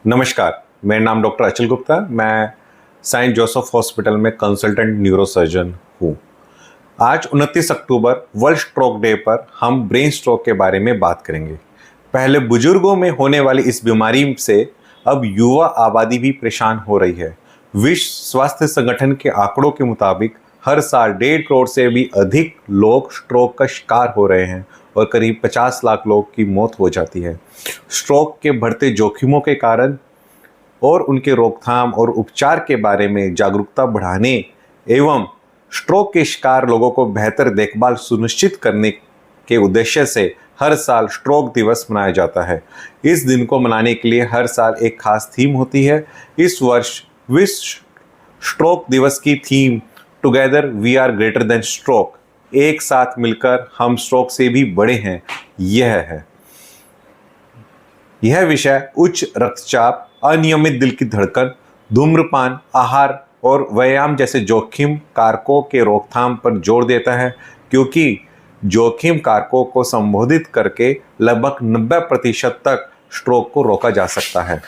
नमस्कार, मेरा नाम डॉक्टर अचल गुप्ता। मैं सेंट जोसेफ हॉस्पिटल में कंसल्टेंट न्यूरोसर्जन हूँ। आज 29 अक्टूबर वर्ल्ड स्ट्रोक डे पर हम ब्रेन स्ट्रोक के बारे में बात करेंगे। पहले बुजुर्गों में होने वाली इस बीमारी से अब युवा आबादी भी परेशान हो रही है। विश्व स्वास्थ्य संगठन के आंकड़ों के मुताबिक हर साल 1.5 करोड़ से भी अधिक लोग स्ट्रोक का शिकार हो रहे हैं और करीब 50 लाख लोग की मौत हो जाती है। स्ट्रोक के बढ़ते जोखिमों के कारण और उनके रोकथाम और उपचार के बारे में जागरूकता बढ़ाने एवं स्ट्रोक के शिकार लोगों को बेहतर देखभाल सुनिश्चित करने के उद्देश्य से हर साल स्ट्रोक दिवस मनाया जाता है। इस दिन को मनाने के लिए हर साल एक खास थीम होती है। इस वर्ष विश्व स्ट्रोक दिवस की theme together we are greater than stroke, एक साथ मिलकर हम स्ट्रोक से भी बड़े हैं, यह है। यह विषय उच्च रक्तचाप, अनियमित दिल की धड़कन, धूम्रपान, आहार और व्यायाम जैसे जोखिम कारकों के रोकथाम पर जोर देता है, क्योंकि जोखिम कारकों को संबोधित करके लगभग 90% तक स्ट्रोक को रोका जा सकता है।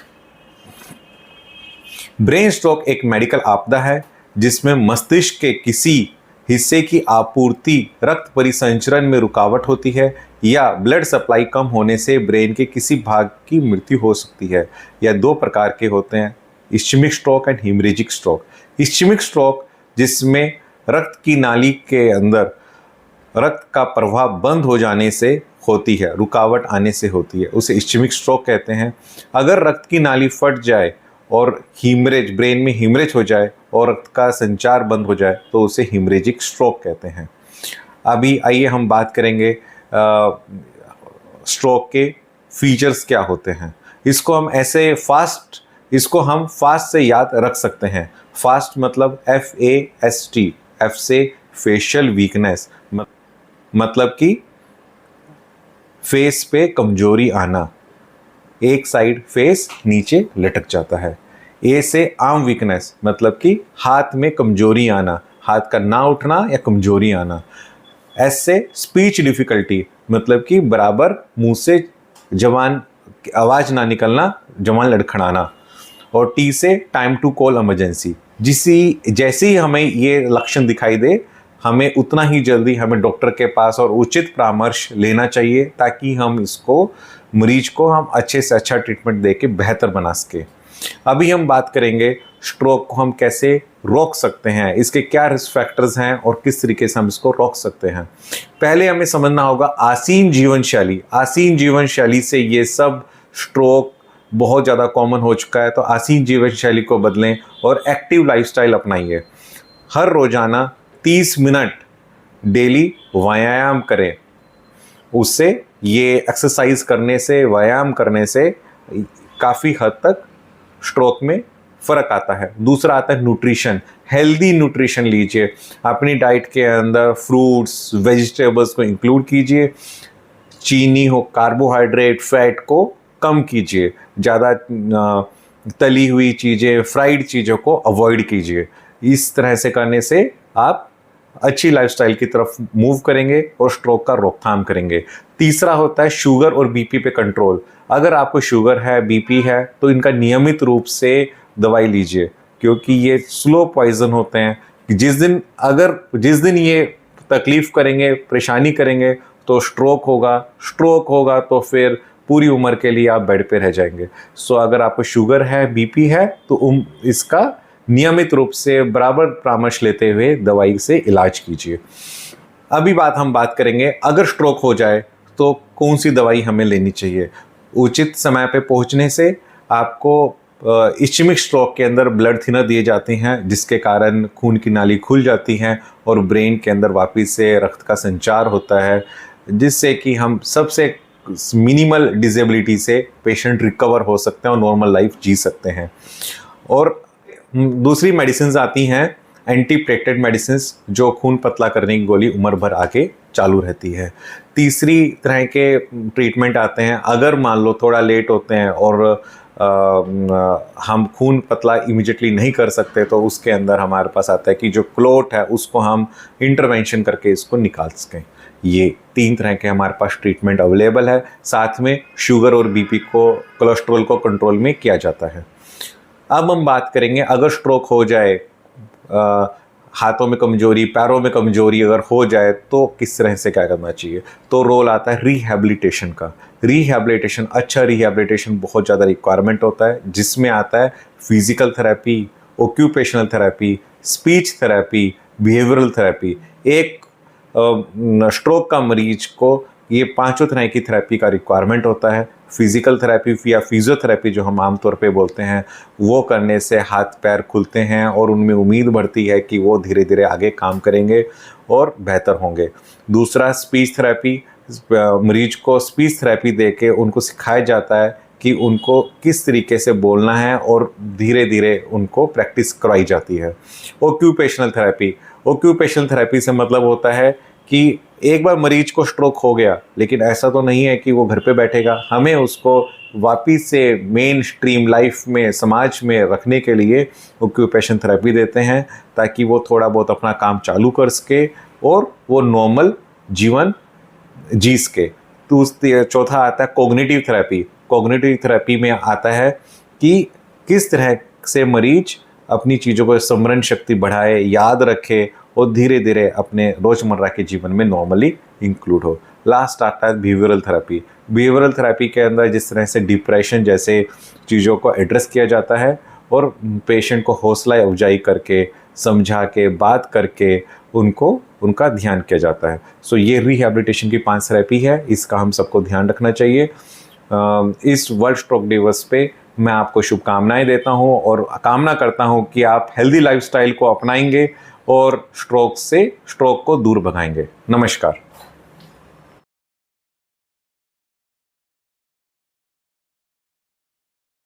ब्रेन स्ट्रोक एक मेडिकल आपदा है जिसमें मस्तिष्क के किसी हिस्से की आपूर्ति रक्त परिसंचरण में रुकावट होती है या ब्लड सप्लाई कम होने से ब्रेन के किसी भाग की मृत्यु हो सकती है। यह दो प्रकार के होते हैं, ischaemic stroke and haemorrhagic stroke. Ischaemic stroke जिसमें रक्त की नाली के अंदर रक्त का प्रवाह बंद हो जाने से होती है, रुकावट आने से होती है, उसे इस्चेमिक स्ट्रोक कहते हैं। अगर रक्त की नाली फट जाए और हीमरेज, ब्रेन में हीमरेज हो जाए और रक्त का संचार बंद हो जाए तो उसे हीमरेजिक स्ट्रोक कहते हैं। अभी आइए हम बात करेंगे स्ट्रोक के फीचर्स क्या होते हैं। इसको हम फास्ट से याद रख सकते हैं। फास्ट मतलब FAST, F से फेशियल वीकनेस, मतलब कि फेस पे कमजोरी आना, एक साइड फेस नीचे लटक जाता है। ए से आर्म वीकनेस, मतलब कि हाथ में कमजोरी आना, हाथ का ना उठना या कमजोरी आना। एस से स्पीच डिफिकल्टी, मतलब कि बराबर मुंह से जबान आवाज़ ना निकलना, जबान लड़खड़ाना। और टी से टाइम टू कॉल इमरजेंसी, जैसे ही हमें ये लक्षण दिखाई दे हमें उतना ही जल्दी हमें डॉक्टर के पास और उचित परामर्श लेना चाहिए, ताकि हम इसको मरीज को हम अच्छे से अच्छा ट्रीटमेंट दे के बेहतर बना सके। अभी हम बात करेंगे स्ट्रोक को हम कैसे रोक सकते हैं, इसके क्या रिस्क फैक्टर्स हैं और किस तरीके से हम इसको रोक सकते हैं। पहले हमें समझना होगा आसीन जीवन शैली। आसीन जीवन शैली से ये सब स्ट्रोक बहुत ज़्यादा कॉमन हो चुका है, तो आसीन जीवन शैली को बदलें और एक्टिव लाइफस्टाइल अपनाइए। हर रोजाना 30 मिनट डेली व्यायाम करें। उससे ये एक्सरसाइज करने से, व्यायाम करने से काफ़ी हद तक स्ट्रोक में फ़र्क आता है। दूसरा आता है न्यूट्रिशन। हेल्दी न्यूट्रिशन लीजिए, अपनी डाइट के अंदर फ्रूट्स, वेजिटेबल्स को इंक्लूड कीजिए। चीनी हो, कार्बोहाइड्रेट, फैट को कम कीजिए। ज़्यादा तली हुई चीज़ें, फ्राइड चीज़ों को अवॉइड कीजिए। इस तरह से करने से आप अच्छी लाइफस्टाइल की तरफ मूव करेंगे और स्ट्रोक का रोकथाम करेंगे। तीसरा होता है शुगर और बीपी पे कंट्रोल। अगर आपको शुगर है, बीपी है, तो इनका नियमित रूप से दवाई लीजिए, क्योंकि ये स्लो पॉइजन होते हैं। जिस दिन ये तकलीफ करेंगे, परेशानी करेंगे, तो स्ट्रोक होगा तो फिर पूरी उम्र के लिए आप बेड पे रह जाएंगे। सो अगर आपको शुगर है, बीपी है, तो इसका नियमित रूप से बराबर परामर्श लेते हुए दवाई से इलाज कीजिए। अभी हम बात करेंगे अगर स्ट्रोक हो जाए तो कौन सी दवाई हमें लेनी चाहिए। उचित समय पे पहुंचने से आपको इस्चेमिक स्ट्रोक के अंदर ब्लड थिनर दिए जाते हैं, जिसके कारण खून की नाली खुल जाती हैं और ब्रेन के अंदर वापस से रक्त का संचार होता है, जिससे कि हम सबसे मिनिमल डिसेबिलिटी से पेशेंट रिकवर हो सकते हैं और नॉर्मल लाइफ जी सकते हैं। और दूसरी मेडिसिन आती हैं एंटीप्लेटलेट मेडिसिन, जो खून पतला करने की गोली उम्र भर आके चालू रहती है। तीसरी तरह के ट्रीटमेंट आते हैं, अगर मान लो थोड़ा लेट होते हैं और हम खून पतला इमीडिएटली नहीं कर सकते, तो उसके अंदर हमारे पास आता है कि जो क्लोट है उसको हम इंटरवेंशन करके इसको निकाल सकें। ये 3 तरह के हमारे पास ट्रीटमेंट अवेलेबल है। साथ में शुगर और बीपी को, कोलेस्ट्रॉल को कंट्रोल में किया जाता है। अब हम बात करेंगे, अगर स्ट्रोक हो जाए, हाथों में कमजोरी, पैरों में कमजोरी अगर हो जाए तो किस तरह से क्या करना चाहिए। तो रोल आता है रिहैबिलिटेशन का। रिहैबिलिटेशन, अच्छा रिहैबिलिटेशन बहुत ज़्यादा रिक्वायरमेंट होता है, जिसमें आता है physical therapy, occupational therapy, speech therapy, behavioural therapy. एक स्ट्रोक का मरीज को ये 5 तरह की थेरेपी का रिक्वायरमेंट होता है। फिजिकल थेरेपी या फिजियोथेरेपी जो हम आमतौर पे बोलते हैं, वो करने से हाथ पैर खुलते हैं और उनमें उम्मीद बढ़ती है कि वो धीरे धीरे आगे काम करेंगे और बेहतर होंगे। दूसरा स्पीच थेरेपी, मरीज को स्पीच थेरेपी दे के उनको सिखाया जाता है कि उनको किस तरीके से बोलना है और धीरे धीरे उनको प्रैक्टिस करवाई जाती है। ऑक्यूपेशनल थेरेपी, ऑक्यूपेशनल थेरेपी से मतलब होता है कि एक बार मरीज को स्ट्रोक हो गया, लेकिन ऐसा तो नहीं है कि वो घर पे बैठेगा। हमें उसको वापिस से मेन स्ट्रीम लाइफ में, समाज में रखने के लिए ऑक्यूपेशन थेरेपी देते हैं, ताकि वो थोड़ा बहुत अपना काम चालू कर सके और वो नॉर्मल जीवन जी सके। तो चौथा आता है कोग्निटिव थेरेपी। कोग्निटिव थेरेपी में आता है कि किस तरह से मरीज अपनी चीज़ों को स्मरण शक्ति बढ़ाए, याद रखे और धीरे धीरे अपने रोज़मर्रा के जीवन में नॉर्मली इंक्लूड हो। लास्ट आता है बिहेवियरल थेरेपी। बिहेवियरल थेरेपी के अंदर जिस तरह से डिप्रेशन जैसे चीज़ों को एड्रेस किया जाता है और पेशेंट को हौसला अफजाई करके, समझा के, बात करके उनको उनका ध्यान किया जाता है। सो ये रिहैबिलिटेशन की 5 थेरेपी है, इसका हम सबको ध्यान रखना चाहिए। इस वर्ल्ड स्ट्रोक दिवस पे मैं आपको शुभकामनाएं देता हूं और कामना करता हूं कि आप हेल्दी लाइफस्टाइल को अपनाएंगे और स्ट्रोक को दूर भगाएंगे। नमस्कार।